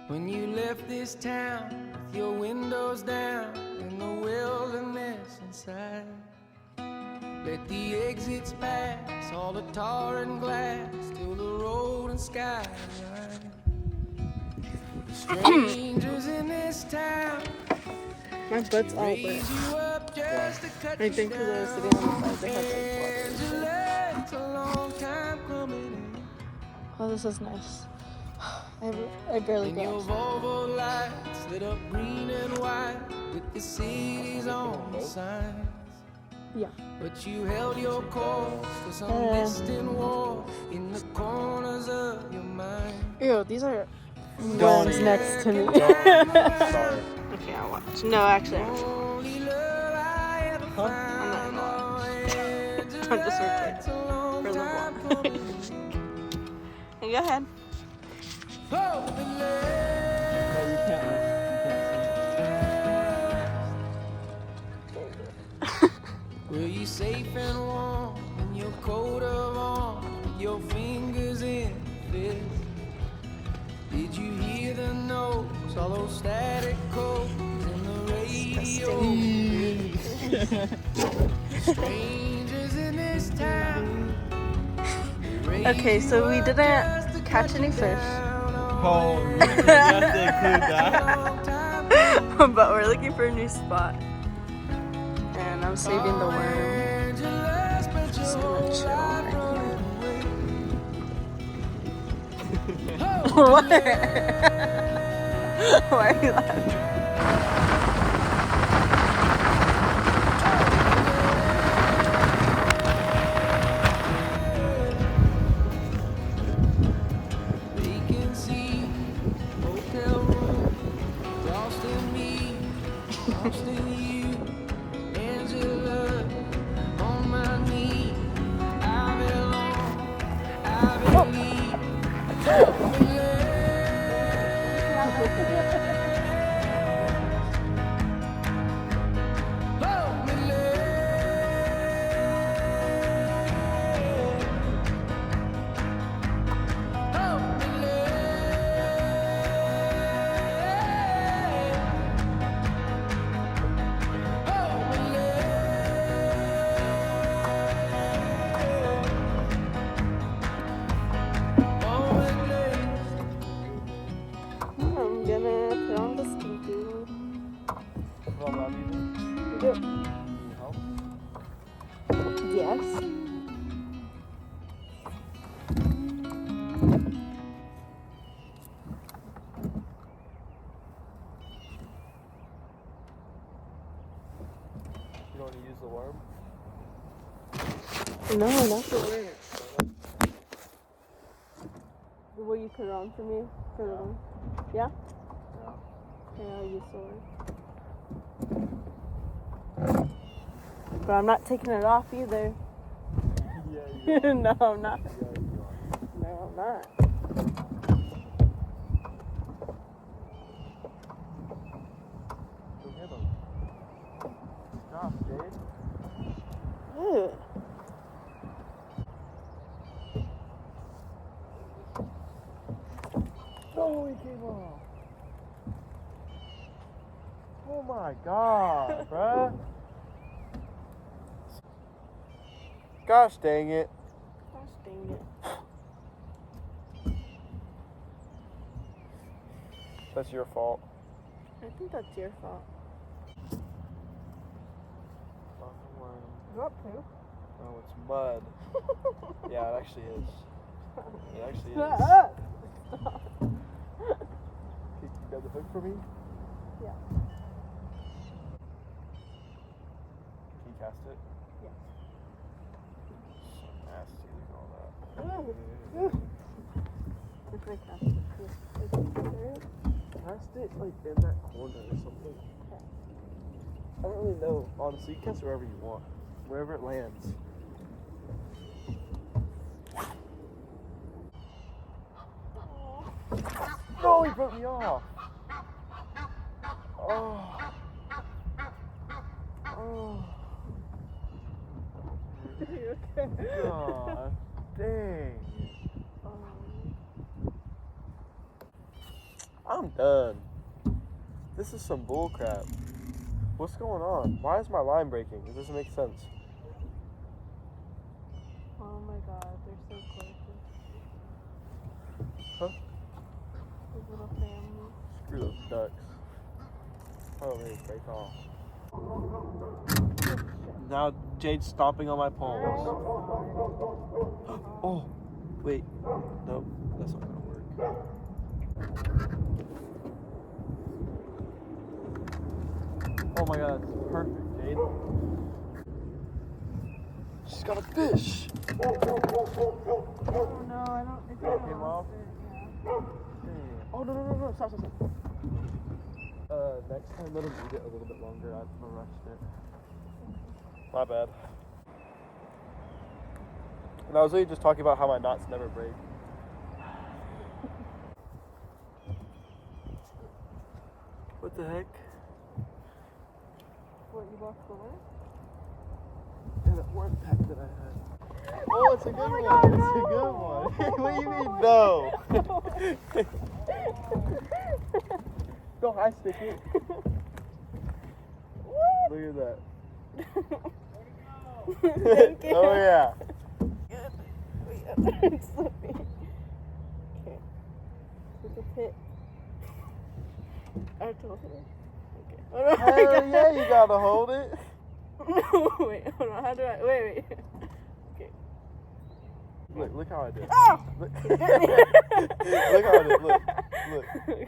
When you left this town with your windows down in the wilderness inside. Let the exits pass, all the tar and glass, till the road and sky line. Strangers in this town. My butt's all wet. I think because I was sitting on the side, they had water. Oh, this is nice. I barely got your Volvo lights lit up green and white with the cities on the signs. Yeah. But you held your course to some distant war in the corners of your mind. Ew, these are ones next to me. Sorry. Okay, I'll watch. No, actually, I'm not gonna watch. I'm just recording for the vlog. Go ahead. No, you can't. Were you safe and warm in your coat of arms, with your fingers in fist? Did you hear the notes, all those static codes in the radio? Strangers in this town. Okay, so we didn't catch any fish. Oh, you have to include that. But we're looking for a new spot. And I'm saving the worm. Just gonna chill right here. What? Why are you laughing? Yes. You want to use the worm? No, not the worm. Will you put it on for me? For the worm? Yeah? Yeah. Okay, I'll use the worm. But I'm not taking it off either. Yeah, you are. No, I'm not. Yeah, you are. No, I'm not. Go get him. Stop, Dave. Ew. Oh, he came off. Oh my god, bruh. Gosh dang it. Gosh dang it. That's your fault. I think that's your fault. Fucking worm. Is that poop? Oh, it's mud. Yeah, it actually is. It actually is. Stop. Can you grab the hook for me? Yeah. Can you cast it? Yes. So nasty, look at all that. It's like that. Cast it like in that corner or something. I don't really know. Honestly, you cast it wherever you want. Wherever it lands. No, he broke me off. Oh. Oh. You okay? God dang. I'm done. This is some bull crap. What's going on? Why is my line breaking? It doesn't make sense. Oh my god, they're so close. Huh? The little family. Screw those ducks. Oh, they break off. Now Jade's stomping on my poles. Oh, wait. Nope, that's not gonna work. Oh my god, that's perfect, Jade. She's got a fish. Oh no, I don't. It Came off? Yeah. Oh, no, stop. Next time let him eat it a little bit longer. I rushed it. My bad. And I was really just talking about how my knots never break. What the heck? What, you lost the list? Yeah, that one pack that I had. Oh, it's a good one. God, It's a good one. What do you mean, no? Go high stick it. What? Look at that. Thank you. Oh, yeah. It's slipping. Okay. Take a pit. I told her. Okay. Oh, no, Hell yeah, you gotta hold it. No, wait, hold on. How do I? Wait. Okay. Look how I did. Oh! Look, look how I did. Look. See?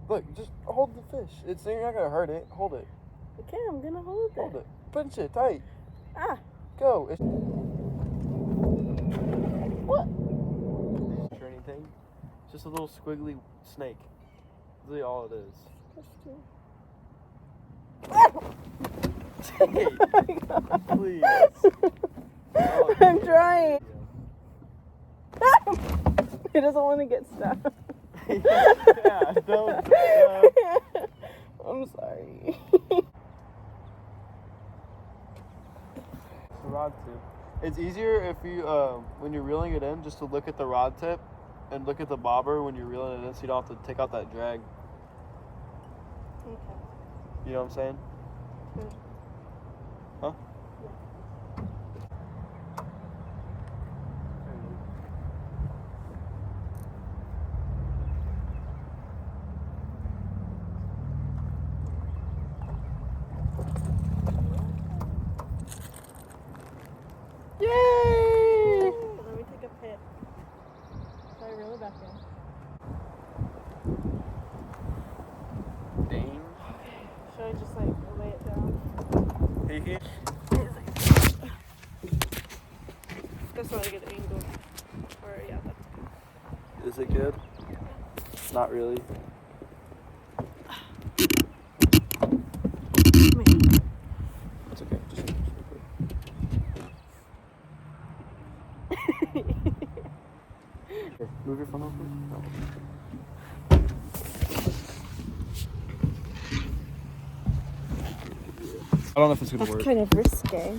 Look, just hold the fish. You're not gonna hurt it. Hold it. Okay, I'm gonna hold it. Hold it. Pinch it tight. Ah! Go. What? Is this turning thing? It's just a little squiggly snake. That's really all it is. Hey, please. Oh, I'm trying. He doesn't want to get stabbed. Yeah, don't. I'm sorry. It's a rod tip. It's easier if you, when you're reeling it in, just to look at the rod tip and look at the bobber when you're reeling it in, so you don't have to take out that drag. Okay. You know what I'm saying? Good. Huh? Yay! Let me take a pit. Should I reel it back in? Dang. Should I just like lay it down? That's not a good angle. Or yeah, that's good. Is it good? Not really. It's okay. Just real quick. Here, move your phone real quick. No. I don't know if it's gonna work. Kind of risque.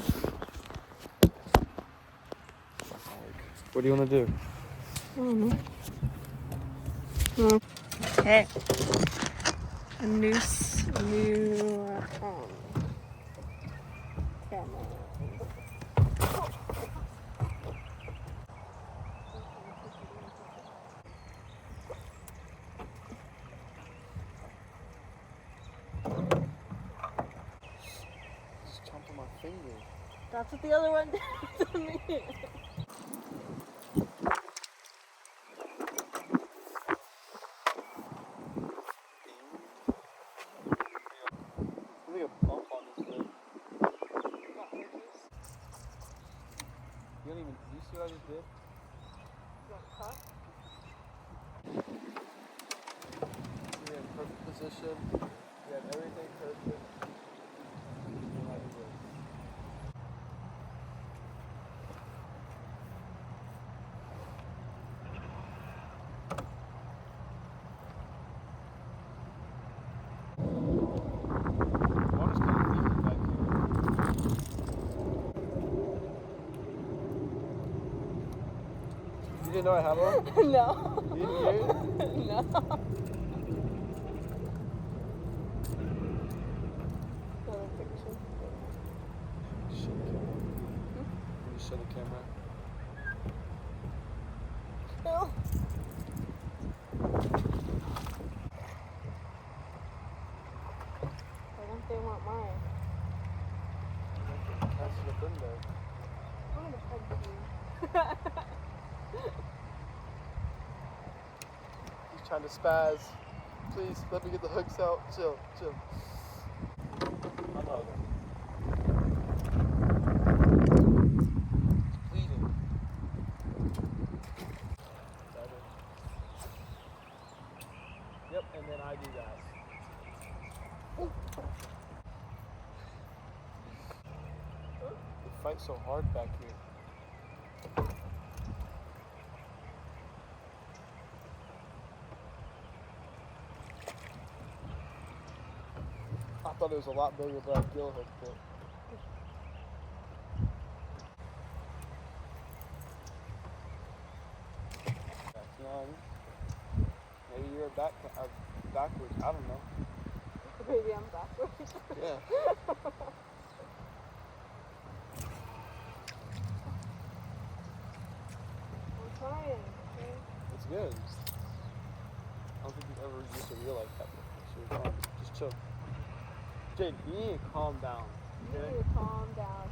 What do you want to do? I don't know. Okay. A new camera. Just jump on my finger. That's what the other one did to me. Let me get a bump on this thing. You don't even. You see what I just did? You're in perfect position. You have everything perfect. You know how to do it. Water's kind of leaking back here. You didn't know I had one? No. You didn't hear it? No. Another picture. Show the camera. Can you show the camera? No. Why don't they want mine? That's the thing there. I'm gonna hug you. He's trying to spaz. Please, let me get the hooks out. Chill, chill. I'm not. It's bleeding. Yep, and then I do that. They fight so hard back here. I thought it was a lot bigger, but I gill hooked it. That's young. Maybe you're backwards. I don't know. Maybe I'm backwards. Yeah. I'm trying. Okay? It's good. I don't think you've ever used a reel like that before. So just chill. Jade, you need to calm down. You Okay? need to calm down.